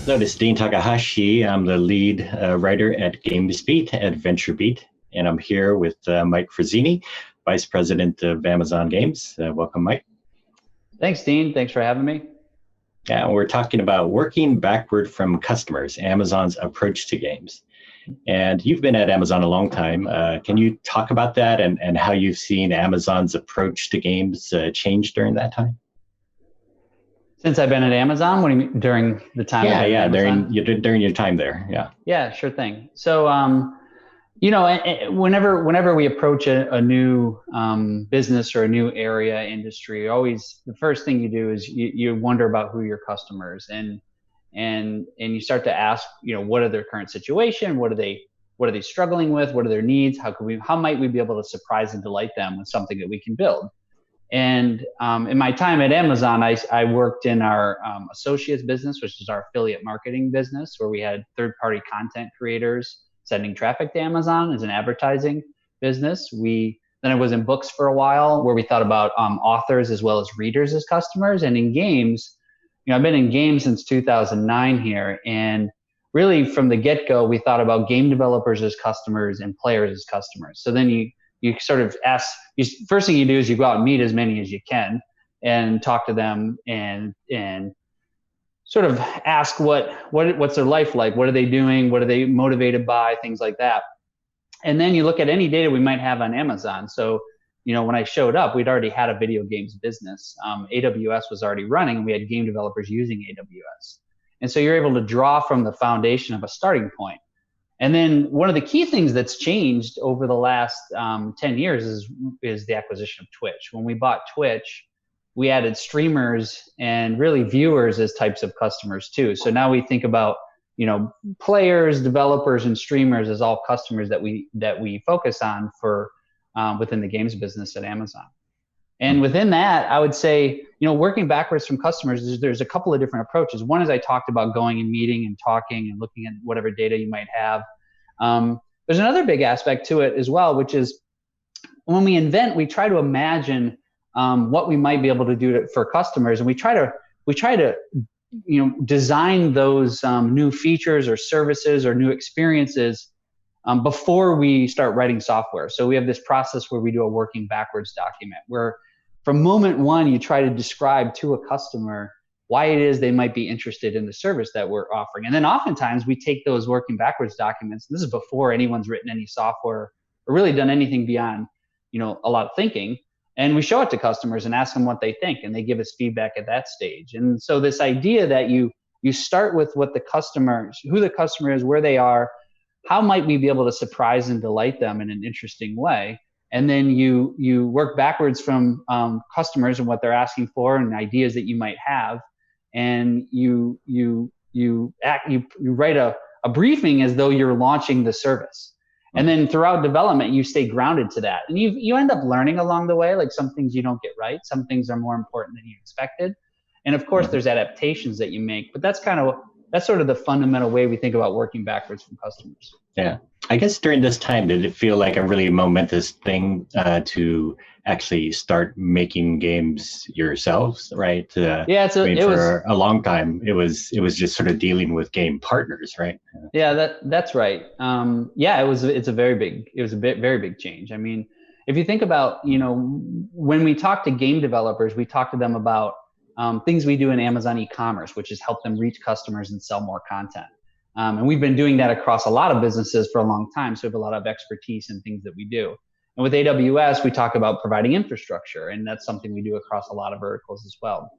So this is Dean Takahashi. I'm the lead writer at VentureBeat at VentureBeat, and I'm here with Mike Frazzini, Vice President of Amazon Games. Welcome, Mike. Thanks, Dean. Thanks for having me. Yeah, we're talking about working backward from customers, Amazon's approach to games. And you've been at Amazon a long time. Can you talk about that and how you've seen Amazon's approach to games change during that time? Since I've been at Amazon, what do you mean during the time I've been at Amazon? During your time there, yeah. Yeah, sure thing. So, whenever we approach a new business or a new area industry, always the first thing you do is you wonder about who your customers and you start to ask, what are their current situation? What are they struggling with? What are their needs? How might we be able to surprise and delight them with something that we can build? And in my time at Amazon, I worked in our associates business, which is our affiliate marketing business, where we had third-party content creators sending traffic to Amazon as an advertising business. Then I was in books for a while, where we thought about authors as well as readers as customers. And in games, I've been in games since 2009 here, and really from the get-go, we thought about game developers as customers and players as customers. So then you sort of ask, first thing you do is you go out and meet as many as you can and talk to them and sort of ask what's their life like? What are they doing? What are they motivated by? Things like that. And then you look at any data we might have on Amazon. So, when I showed up, we'd already had a video games business. AWS was already running, and we had game developers using AWS. And so you're able to draw from the foundation of a starting point. And then one of the key things that's changed over the last 10 years is the acquisition of Twitch. When we bought Twitch, we added streamers and really viewers as types of customers too. So now we think about, players, developers, and streamers as all customers that we focus on for within the games business at Amazon. And within that, I would say, working backwards from customers, there's a couple of different approaches. One is I talked about going and meeting and talking and looking at whatever data you might have. There's another big aspect to it as well, which is when we invent, we try to imagine what we might be able to do for customers, and we try to design those new features or services or new experiences before we start writing software. So we have this process where we do a working backwards document, where from moment one, you try to describe to a customer why it is they might be interested in the service that we're offering. And then oftentimes we take those working backwards documents, and this is before anyone's written any software or really done anything beyond, a lot of thinking, and we show it to customers and ask them what they think, and they give us feedback at that stage. And so this idea that you start with who the customer is, where they are, how might we be able to surprise and delight them in an interesting way? And then you work backwards from customers and what they're asking for and ideas that you might have, and you write a briefing as though you're launching the service. And then throughout development, you stay grounded to that, and you end up learning along the way. Like some things you don't get right, some things are more important than you expected, and of course there's adaptations that you make. But that's sort of the fundamental way we think about working backwards from customers. Yeah. I guess during this time, did it feel like a really momentous thing to actually start making games yourselves, right? Yeah, for a long time, it was just sort of dealing with game partners, right? Yeah, that's right. It's a very big change. I mean, if you think about, when we talk to game developers, we talk to them about things we do in Amazon e-commerce, which is help them reach customers and sell more content. And we've been doing that across a lot of businesses for a long time. So we have a lot of expertise in things that we do. And with AWS, we talk about providing infrastructure, and that's something we do across a lot of verticals as well.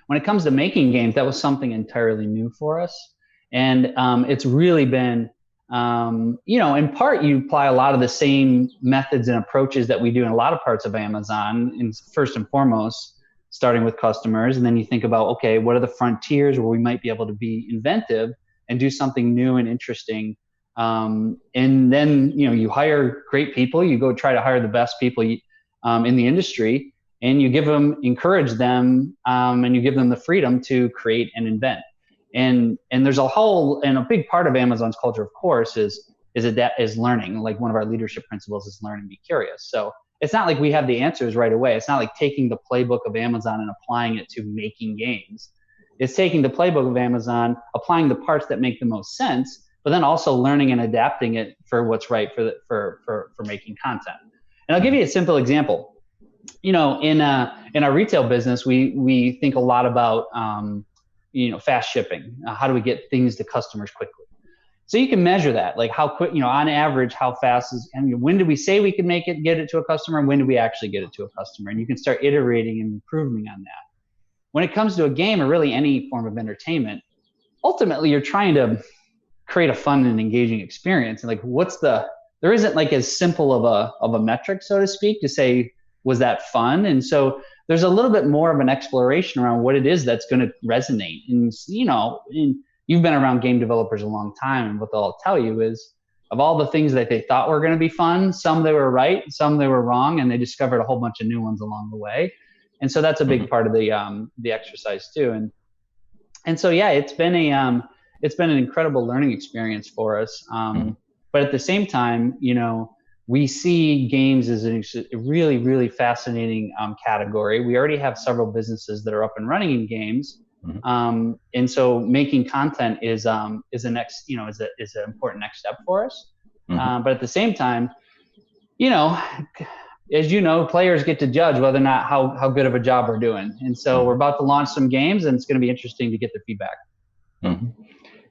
When it comes to making games, that was something entirely new for us. And it's really been, in part, you apply a lot of the same methods and approaches that we do in a lot of parts of Amazon, and first and foremost, starting with customers. And then you think about, okay, what are the frontiers where we might be able to be inventive and do something new and interesting. And then, you hire great people, you go try to hire the best people in the industry, and you encourage them, and you give them the freedom to create and invent. And there's a big part of Amazon's culture, of course, is learning. Like one of our leadership principles is learn and be curious. So it's not like we have the answers right away. It's not like taking the playbook of Amazon and applying it to making games. is taking the playbook of Amazon, applying the parts that make the most sense, but then also learning and adapting it for what's right for making content. And I'll give you a simple example. In our retail business, we think a lot about fast shipping. How do we get things to customers quickly? So you can measure that, like how quick, on average, how fast is, when do we say we can get it to a customer, and when do we actually get it to a customer? And you can start iterating and improving on that. When it comes to a game or really any form of entertainment, ultimately you're trying to create a fun and engaging experience. And like, there isn't like as simple of a metric, so to speak, to say, was that fun? And so there's a little bit more of an exploration around what it is that's going to resonate. And, you've been around game developers a long time, and what they'll tell you is, of all the things that they thought were going to be fun, some they were right, some they were wrong, and they discovered a whole bunch of new ones along the way. And so that's a big part of the exercise too. And so yeah, it's been an incredible learning experience for us. But at the same time, we see games as a really, really fascinating category. We already have several businesses that are up and running in games. And so making content is an important next step for us. But at the same time, as players get to judge whether or not how good of a job we're doing. And so we're about to launch some games, and it's going to be interesting to get their feedback.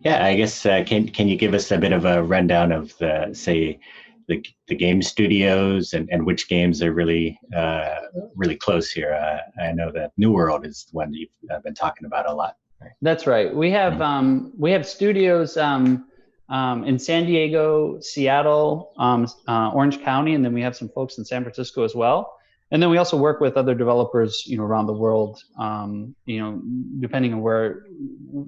Yeah, I guess can you give us a bit of a rundown of the game studios and which games are really close here? I know that New World is the one you've been talking about a lot. Right? That's right. We have studios in San Diego, Seattle, Orange County, and then we have some folks in San Francisco as well. And then we also work with other developers, around the world, depending on where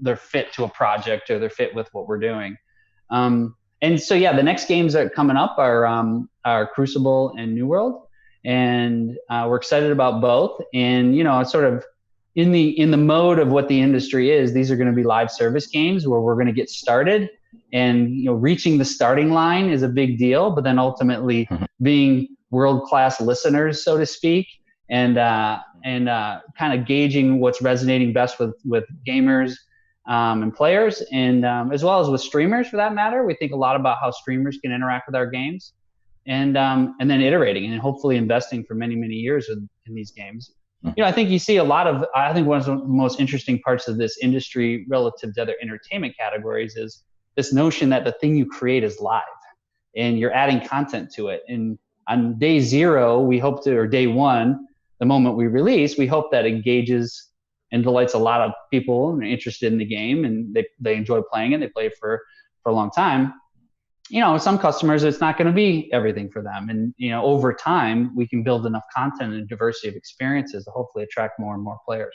they're fit to a project or they're fit with what we're doing. And so, yeah, the next games that are coming up are Crucible and New World, and we're excited about both. And sort of in the mode of what the industry is, these are going to be live service games where we're going to get started, and reaching the starting line is a big deal. But then ultimately being world-class listeners, so to speak, and kind of gauging what's resonating best with gamers. And players, and as well as with streamers for that matter. We think a lot about how streamers can interact with our games, and then iterating and hopefully investing for many, many years in these games. I think you see I think one of the most interesting parts of this industry relative to other entertainment categories is this notion that the thing you create is live and you're adding content to it. And on day zero, or day one, the moment we release, we hope that engages and delights a lot of people interested in the game, and they enjoy playing it. They play it for a long time. Some customers, it's not going to be everything for them. And, over time, we can build enough content and diversity of experiences to hopefully attract more and more players.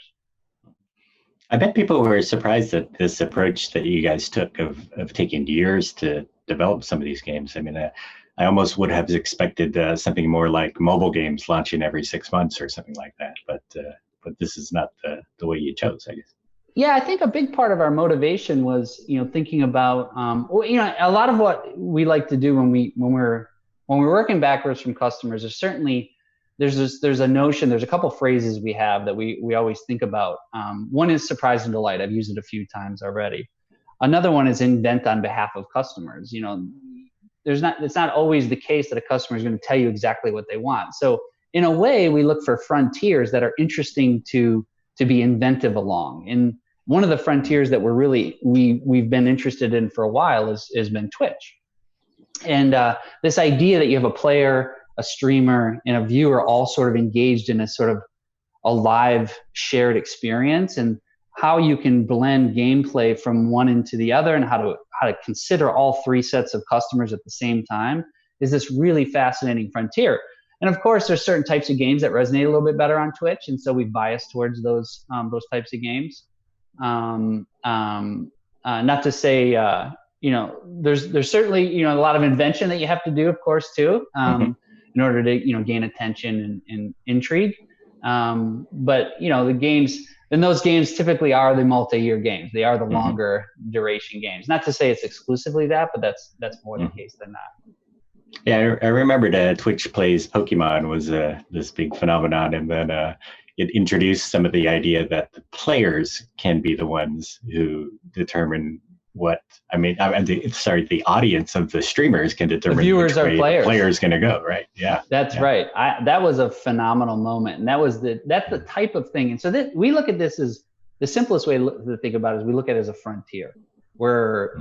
I bet people were surprised at this approach that you guys took of taking years to develop some of these games. I mean, I almost would have expected something more like mobile games launching every 6 months or something like that. But this is not the way you chose, I guess. Yeah, I think a big part of our motivation was, thinking about, a lot of what we like to do when we're working backwards from customers is certainly there's a notion, there's a couple phrases we have that we always think about. One is surprise and delight. I've used it a few times already. Another one is invent on behalf of customers. It's not always the case that a customer is going to tell you exactly what they want. So in a way, we look for frontiers that are interesting to be inventive along. And one of the frontiers that we've been interested in for a while has been Twitch. And this idea that you have a player, a streamer, and a viewer all sort of engaged in a sort of a live shared experience, and how you can blend gameplay from one into the other, and how to consider all three sets of customers at the same time is this really fascinating frontier. And of course, there's certain types of games that resonate a little bit better on Twitch, and so we bias towards those types of games. Not to say, there's certainly a lot of invention that you have to do, of course, too, in order to gain attention and intrigue. But the games, and those games typically are the multi-year games. They are the longer duration games. Not to say it's exclusively that, but that's more the case than not. Yeah, I remembered Twitch Plays Pokemon was this big phenomenon, and then it introduced some of the idea that the players can be the ones who determine what, the audience of the streamers can determine the viewers which are way players. the player is going to go, right? Yeah. That's yeah. right. That was a phenomenal moment. And that's the type of thing. And so we look at this as the simplest way to think about it is we look at it as a frontier where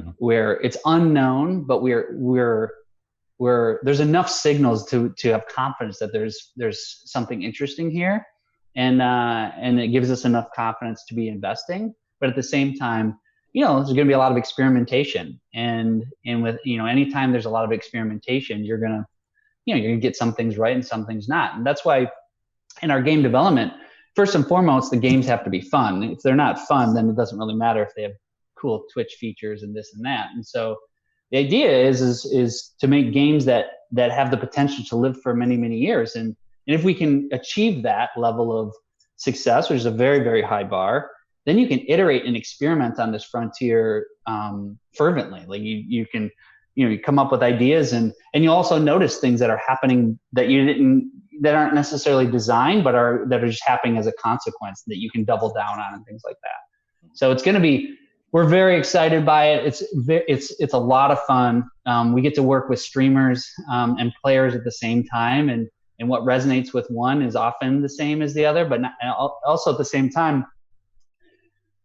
it's unknown, but there's enough signals to have confidence that there's something interesting here. And it gives us enough confidence to be investing. But at the same time, there's going to be a lot of experimentation. And with, anytime there's a lot of experimentation, you're going to get some things right and some things not. And that's why in our game development, first and foremost, the games have to be fun. If they're not fun, then it doesn't really matter if they have cool Twitch features and this and that. And so the idea is to make games that have the potential to live for many, many years. And if we can achieve that level of success, which is a very, very high bar, then you can iterate and experiment on this frontier fervently. Like you can, you come up with ideas, and you also notice things that are happening that that aren't necessarily designed, but that are just happening as a consequence that you can double down on and things like that. So it's going to be, we're very excited by it. It's a lot of fun. We get to work with streamers and players at the same time, and what resonates with one is often the same as the other, but also at the same time,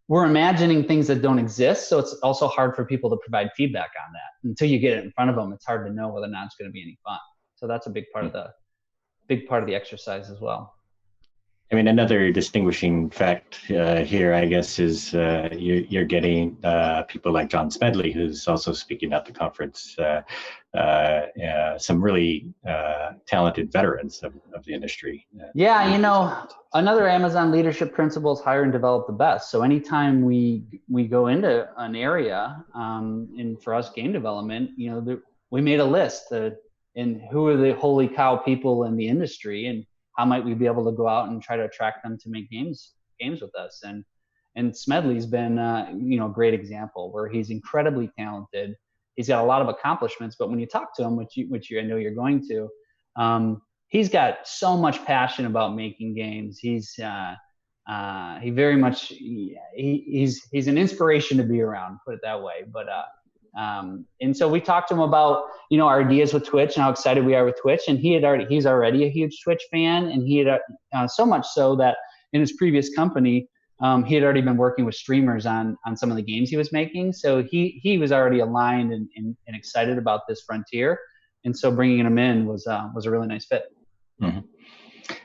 we're imagining things that don't exist. So it's also hard for people to provide feedback on that. Until you get it in front of them, it's hard to know whether or not it's going to be any fun. So that's a big part of the exercise as well. I mean, another distinguishing fact here, I guess, is you're getting people like John Smedley, who's also speaking at the conference, some really talented veterans of the industry. Another Amazon leadership principle is hire and develop the best. So anytime we go into an area, and for us game development, we made a list and who are the holy cow people in the industry, and how might we be able to go out and try to attract them to make games with us. And Smedley's been a great example where he's incredibly talented. He's got a lot of accomplishments, but when you talk to him, which I know you're going to, he's got so much passion about making games. He's very much he's an inspiration to be around, put it that way. But and so we talked to him about our ideas with Twitch and how excited we are with Twitch. And he's already a huge Twitch fan, and he had so much so that in his previous company, he had already been working with streamers on some of the games he was making. So he was already aligned and excited about this frontier. And so bringing him in was a really nice fit. Mm-hmm.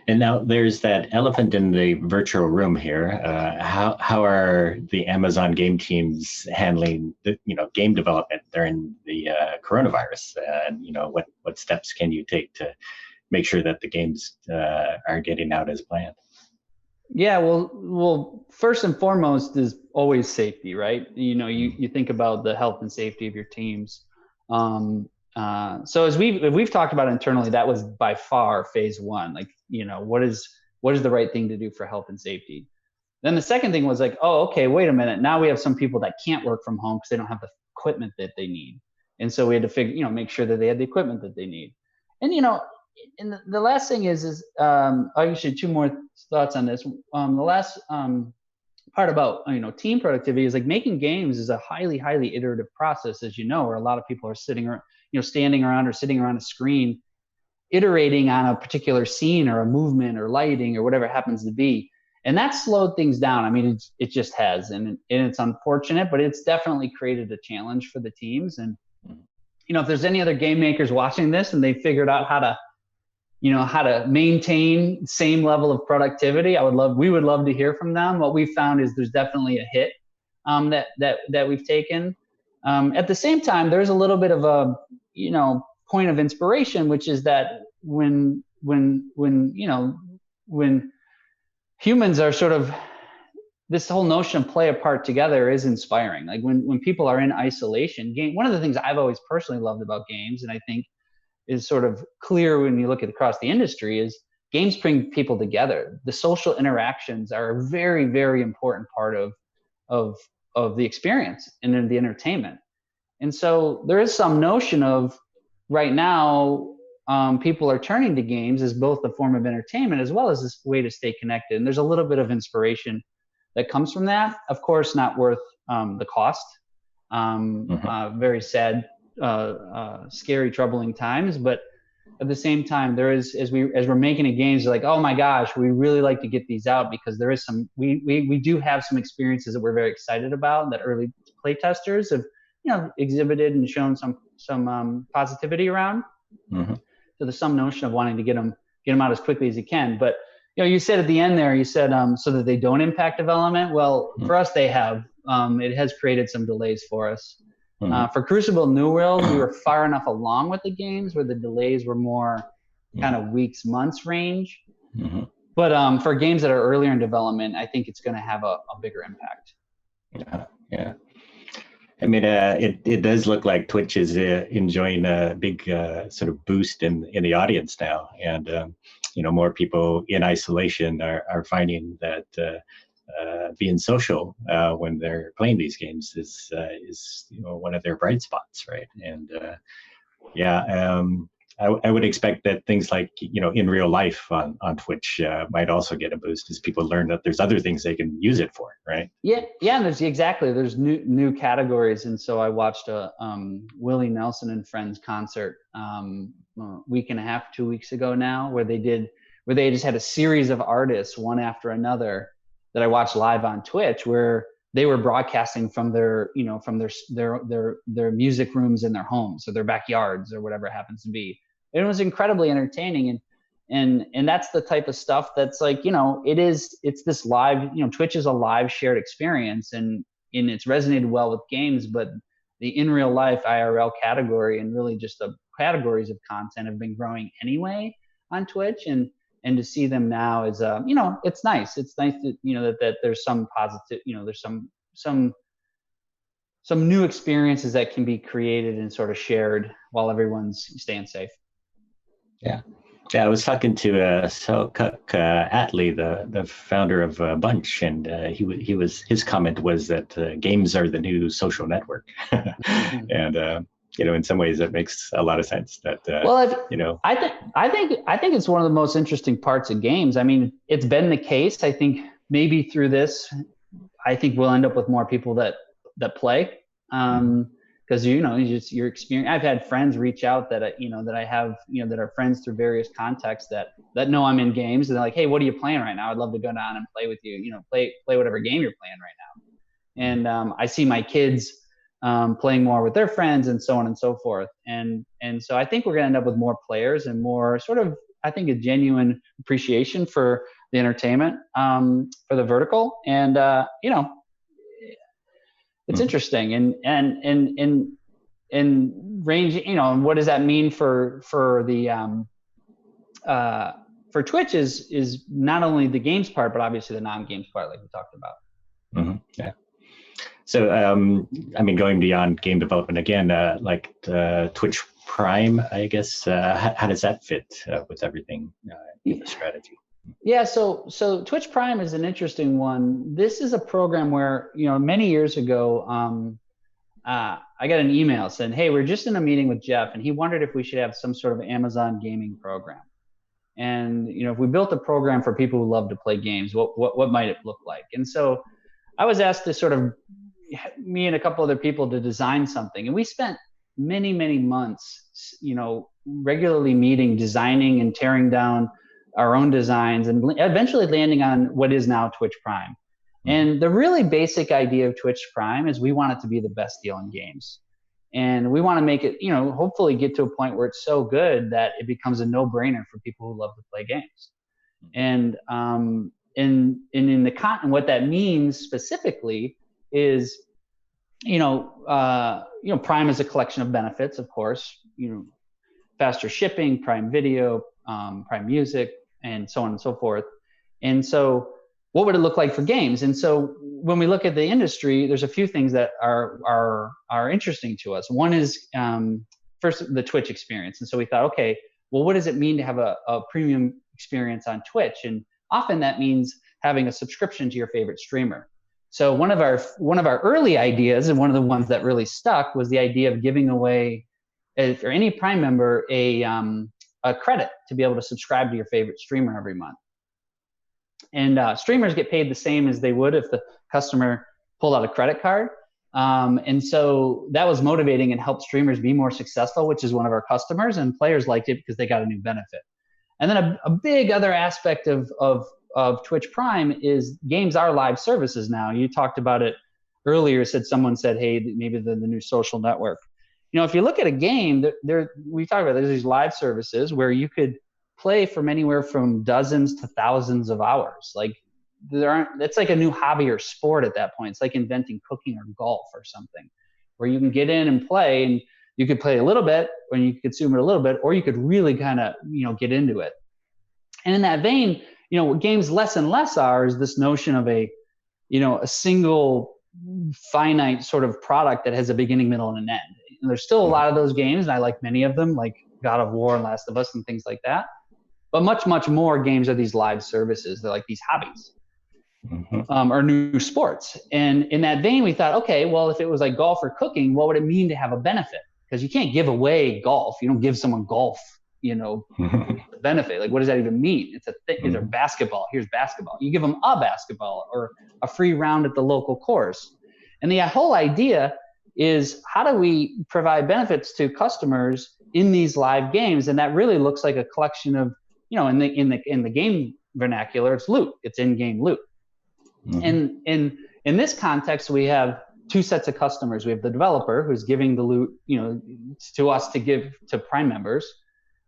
And now there's that elephant in the virtual room here. How are the Amazon game teams handling the game development during the coronavirus? And what steps can you take to make sure that the games are getting out as planned? Yeah, well, first and foremost is always safety, right? You think about the health and safety of your teams. So as we've talked about internally, that was by far phase one. Like, what is the right thing to do for health and safety? Then the second thing was like, oh, okay, wait a minute. Now we have some people that can't work from home because they don't have the equipment that they need. And so we had to make sure that they had the equipment that they need. And, and the last thing is actually two more thoughts on this. The last part about team productivity is like making games is a highly, highly iterative process, as where a lot of people are sitting or standing around or sitting around a screen, iterating on a particular scene or a movement or lighting or whatever it happens to be. And that slowed things down. I mean, it just has, and it's unfortunate, but it's definitely created a challenge for the teams. And if there's any other game makers watching this and they figured out how to maintain same level of productivity, we would love to hear from them. What we found is there's definitely a hit that we've taken. At the same time, there's a little bit of a point of inspiration, which is that when humans are sort of, this whole notion of play a part together is inspiring. Like when people are in isolation, one of the things I've always personally loved about games, and I think is sort of clear when you look at across the industry, is games bring people together. The social interactions are a very, very important part of the experience and the entertainment. And so there is some notion of right now, people are turning to games as both a form of entertainment as well as this way to stay connected. And there's a little bit of inspiration that comes from that. Of course, not worth the cost. Very sad, scary, troubling times. But at the same time, there is, as we're making the games, like, oh my gosh, we really like to get these out because there is some, we do have some experiences that we're very excited about that early play testers have, exhibited and shown some positivity around. So there's some notion of wanting to get them out as quickly as you can. But you said at the end there, you said so that they don't impact development. Well, for us, they have. It has created some delays for us. For Crucible New World, we were far enough along with the games where the delays were more kind of weeks, months range. But for games that are earlier in development, I think it's going to have a bigger impact. Yeah. I mean, it does look like Twitch is enjoying a big sort of boost in the audience now, and more people in isolation are finding that being social when they're playing these games is one of their bright spots, right? And I would expect that things like in real life on Twitch might also get a boost as people learn that there's other things they can use it for, right? Yeah. There's new categories, and so I watched a Willie Nelson and Friends concert a week and a half, 2 weeks ago now, where they just had a series of artists one after another that I watched live on Twitch, where they were broadcasting from their music rooms in their homes or their backyards or whatever it happens to be. It was incredibly entertaining, and that's the type of stuff that's like, it's this live, Twitch is a live shared experience, and it's resonated well with games, but the in real life IRL category and really just the categories of content have been growing anyway on Twitch, and to see them now is it's nice. It's nice that, that there's some positive, there's some new experiences that can be created and sort of shared while everyone's staying safe. Yeah, I was talking to Selçuk Atli, the founder of Bunch, and his comment was that games are the new social network, and in some ways that makes a lot of sense. That I think it's one of the most interesting parts of games. I mean, it's been the case. I think maybe through this, I think we'll end up with more people that play. Because your experience. I've had friends reach out that I have that are friends through various contexts that know I'm in games, and they're like, hey, what are you playing right now? I'd love to go down and play with you. Play whatever game you're playing right now. And I see my kids playing more with their friends and so on and so forth. And so I think we're gonna end up with more players and more sort of, I think, a genuine appreciation for the entertainment for the vertical, and it's interesting, and range, and what does that mean for the for Twitch is not only the games part, but obviously the non-games part, like we talked about. Yeah. So, I mean, going beyond game development again, like Twitch Prime, I guess, how does that fit with everything in the strategy? Yeah, so Twitch Prime is an interesting one. This is a program where, many years ago, I got an email saying, hey, we're just in a meeting with Jeff, and he wondered if we should have some sort of Amazon gaming program. And, if we built a program for people who love to play games, what might it look like? And so I was asked to sort of, me and a couple other people, to design something. And we spent many, many months, regularly meeting, designing and tearing down our own designs, and eventually landing on what is now Twitch Prime. And the really basic idea of Twitch Prime is we want it to be the best deal in games. And we want to make it, hopefully get to a point where it's so good that it becomes a no-brainer for people who love to play games. And in the content, what that means specifically is, Prime is a collection of benefits, of course, faster shipping, Prime Video, Prime Music, and so on and so forth. And so what would it look like for games? And so when we look at the industry, there's a few things that are interesting to us. One is first, the Twitch experience. And so we thought, okay, well, what does it mean to have a premium experience on Twitch? And often that means having a subscription to your favorite streamer. So one of our early ideas, and one of the ones that really stuck, was the idea of giving away, for any Prime member, a a credit to be able to subscribe to your favorite streamer every month. And streamers get paid the same as they would if the customer pulled out a credit card. And so that was motivating and helped streamers be more successful, which is one of our customers, and players liked it because they got a new benefit. And then a big other aspect of Twitch Prime is games are live services now. You talked about it earlier, someone said, hey, maybe the new social network. You know, if you look at a game, we talked about there's these live services where you could play from anywhere from dozens to thousands of hours. Like it's like a new hobby or sport at that point. It's like inventing cooking or golf or something, where you can get in and play, and you could play a little bit, or you could consume it a little bit, or you could really kind of, get into it. And in that vein, what games less and less are is this notion of a single finite sort of product that has a beginning, middle, and an end. And there's still a lot of those games, and I like many of them, like God of War and Last of Us and things like that. But much, much more games are these live services. They're like these hobbies. Or new sports. And in that vein, we thought, okay, well, if it was like golf or cooking, what would it mean to have a benefit? Because you can't give away golf. You don't give someone golf, benefit. Like, what does that even mean? It's a thing. Is there basketball? Here's basketball. You give them a basketball or a free round at the local course. And the whole idea is, how do we provide benefits to customers in these live games? And that really looks like a collection of, in the game vernacular, it's loot. It's in-game loot. And in this context, we have two sets of customers. We have the developer who's giving the loot, to us to give to Prime members.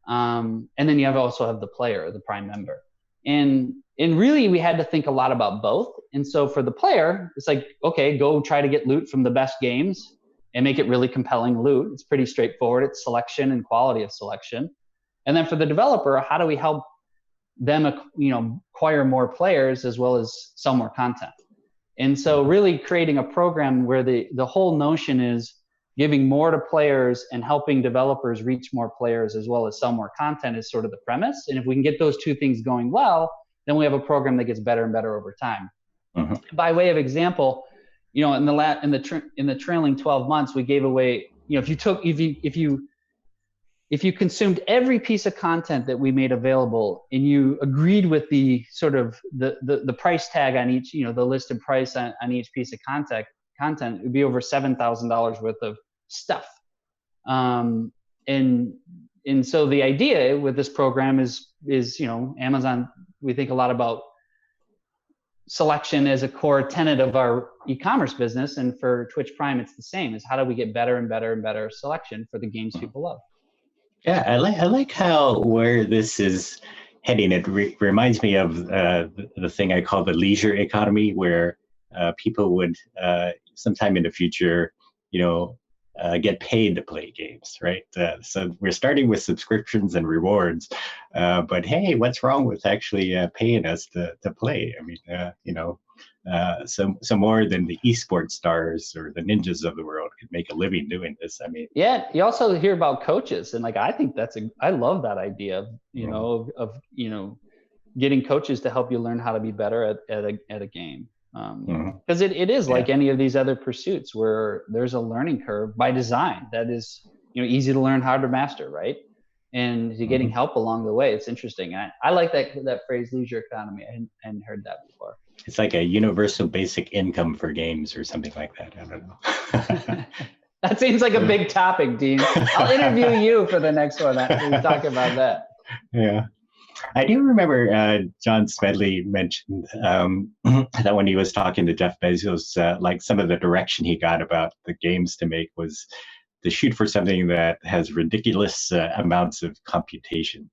And then you also have the player, the Prime member. And really, we had to think a lot about both. And so for the player, it's like, okay, go try to get loot from the best games and make it really compelling loot. It's pretty straightforward. It's selection and quality of selection. And then for the developer, how do we help them, acquire more players as well as sell more content? And so really creating a program where the whole notion is giving more to players and helping developers reach more players as well as sell more content is sort of the premise. And if we can get those two things going well, then we have a program that gets better and better over time. By way of example, in the trailing 12 months, we gave away, if you consumed every piece of content that we made available and you agreed with the sort of the price tag on each, the listed price on each piece of content, it would be over $7,000 worth of stuff. And so the idea with this program is Amazon, we think a lot about selection as a core tenet of our e-commerce business. And for Twitch Prime, it's the same, is how do we get better and better and better selection for the games people love? Yeah, I like how where this is heading. It reminds me of the thing I call the leisure economy, where people would sometime in the future, get paid to play games, right? So we're starting with subscriptions and rewards, but hey, what's wrong with actually paying us to play? I mean, so more than the esports stars or the ninjas of the world could make a living doing this. I mean, yeah, you also hear about coaches, and I think I love that idea of getting coaches to help you learn how to be better at a game. Because it is like any of these other pursuits where there's a learning curve by design that is easy to learn, hard to master, right? And you're getting help along the way. It's interesting. I like that phrase, leisure economy. I hadn't heard that before. It's like a universal basic income for games or something like that. I don't know. That seems like a big topic, Dean. I'll interview you for the next one. We talk about that. Yeah. I do remember John Smedley mentioned that when he was talking to Jeff Bezos, like some of the direction he got about the games to make was to shoot for something that has ridiculous amounts of computation.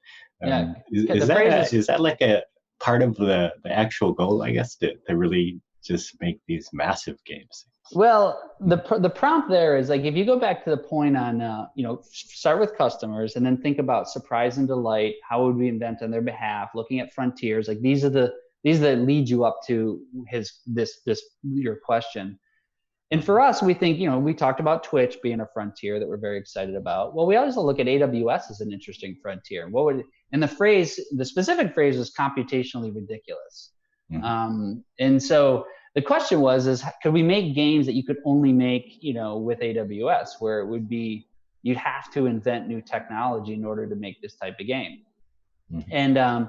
Is that like a part of the actual goal, I guess, to really just make these massive games? Well, the prompt there is like, if you go back to the point on, start with customers and then think about surprise and delight. How would we invent on their behalf? Looking at frontiers, like these that lead you up to your question. And for us, we think, we talked about Twitch being a frontier that we're very excited about. Well, we also look at AWS as an interesting frontier. And the specific phrase was computationally ridiculous. And so the question was, could we make games that you could only make, with AWS, where it would be, you'd have to invent new technology in order to make this type of game. Mm-hmm.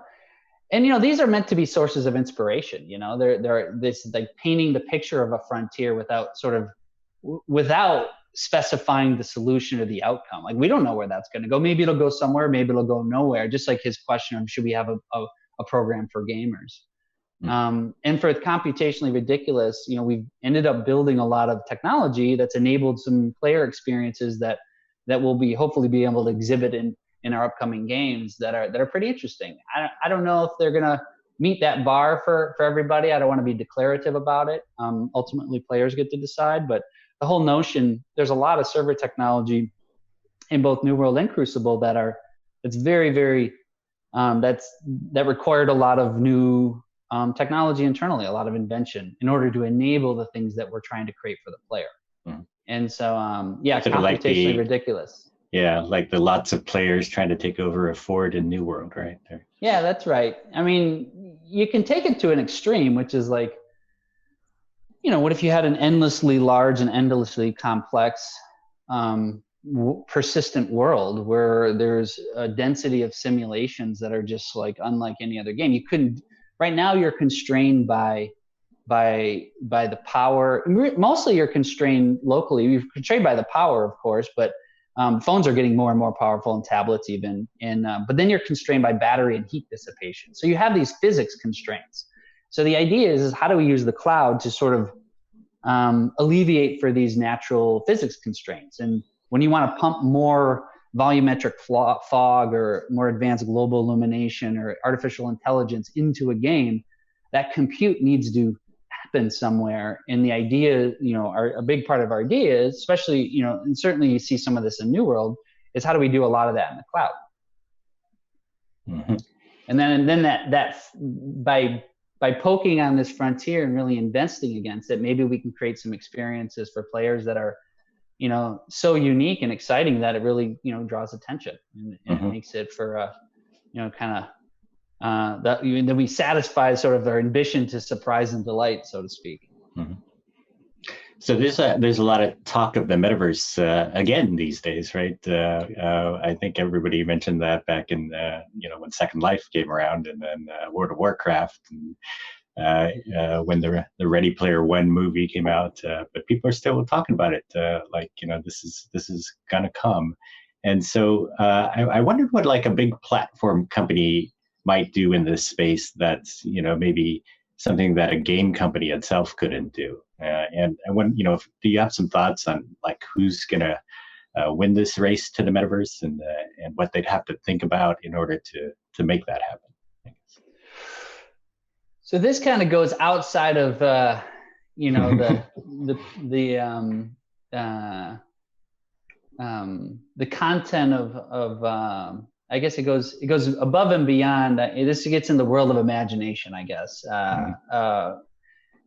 And these are meant to be sources of inspiration. They're this like painting the picture of a frontier without specifying the solution or the outcome. Like, we don't know where that's going to go. Maybe it'll go somewhere, maybe it'll go nowhere. Just like his question of, should we have a program for gamers? Mm-hmm. And for computationally ridiculous, we've ended up building a lot of technology that's enabled some player experiences that will hopefully be able to exhibit in our upcoming games that are pretty interesting. I don't know if they're gonna meet that bar for everybody. I don't want to be declarative about it. Ultimately, players get to decide. But the whole notion, there's a lot of server technology in both New World and Crucible that's very, very that required a lot of new technology internally, a lot of invention in order to enable the things that we're trying to create for the player. Mm-hmm. And so, computationally ridiculous. Yeah, like the lots of players trying to take over a fort in New World, right? Yeah, that's right. I mean, you can take it to an extreme, which is like, what if you had an endlessly large and endlessly complex, persistent world where there's a density of simulations that are just like unlike any other game. You couldn't. Right now, you're constrained by the power. Mostly, you're constrained locally. You're constrained by the power, of course, but phones are getting more and more powerful, and tablets even. But then you're constrained by battery and heat dissipation. So you have these physics constraints. So the idea is how do we use the cloud to sort of alleviate for these natural physics constraints? And when you want to pump more volumetric fog or more advanced global illumination or artificial intelligence into a game, that compute needs to happen somewhere. And the idea, a big part of our idea is, especially, and certainly you see some of this in New World, is how do we do a lot of that in the cloud? Mm-hmm. And then that by poking on this frontier and really investing against it, maybe we can create some experiences for players that are, so unique and exciting that it really, draws attention and mm-hmm. makes it for, that we satisfy sort of our ambition to surprise and delight, so to speak. Mm-hmm. So there's a lot of talk of the metaverse again these days, right? I think everybody mentioned that back in when Second Life came around, and then World of Warcraft, and when the Ready Player One movie came out. But people are still talking about it, this is gonna come. And so I wondered what like a big platform company might do in this space that's maybe something that a game company itself couldn't do. And when do you have some thoughts on like who's gonna win this race to the metaverse, and what they'd have to think about in order to make that happen? So this kind of goes outside of the content of I guess it goes above and beyond. This gets in the world of imagination, I guess. I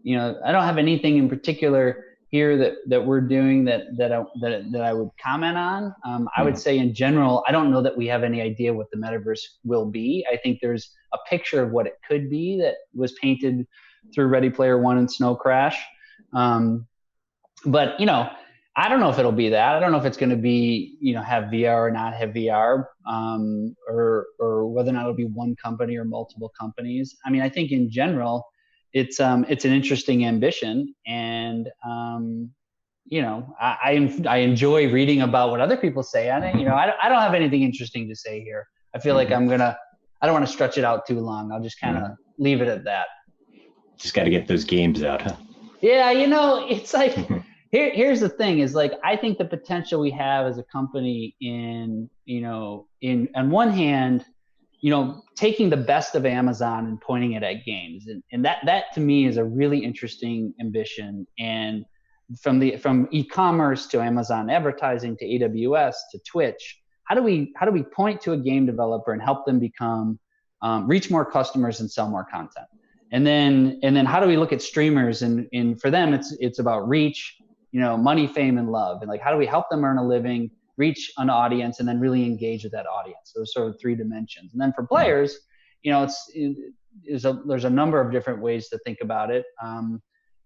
don't have anything in particular here that we're doing that I would comment on. I would say in general, I don't know that we have any idea what the metaverse will be. I think there's a picture of what it could be that was painted through Ready Player One and Snow Crash. But I don't know if it'll be that. I don't know if it's going to be, have VR or not have VR, or whether or not it'll be one company or multiple companies. I mean, I think in general, it's an interesting ambition, and I enjoy reading about what other people say on it. I don't have anything interesting to say here. I feel like I don't want to stretch it out too long. I'll just kind of leave it at that. Just got to get those games out, huh? Yeah, it's like. Here's the thing is like, I think the potential we have as a company in on one hand, taking the best of Amazon and pointing it at games. And that to me is a really interesting ambition. And from e-commerce to Amazon advertising to AWS to Twitch, how do we point to a game developer and help them reach more customers and sell more content? And then how do we look at streamers and for them it's about reach, money, fame, and love. And like, how do we help them earn a living, reach an audience, and then really engage with that audience? Those sort of three dimensions. And then for players, there's a number of different ways to think about it.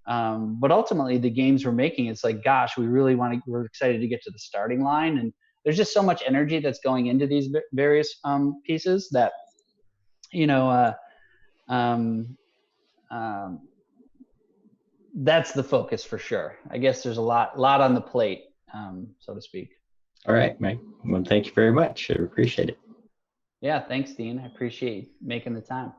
But ultimately the games we're making, it's like, gosh, we're excited to get to the starting line. And there's just so much energy that's going into these various pieces that, you know, um, um, that's the focus for sure. I guess there's a lot on the plate, so to speak. All right, Mike. Well, thank you very much. I appreciate it. Yeah, thanks, Dean. I appreciate making the time.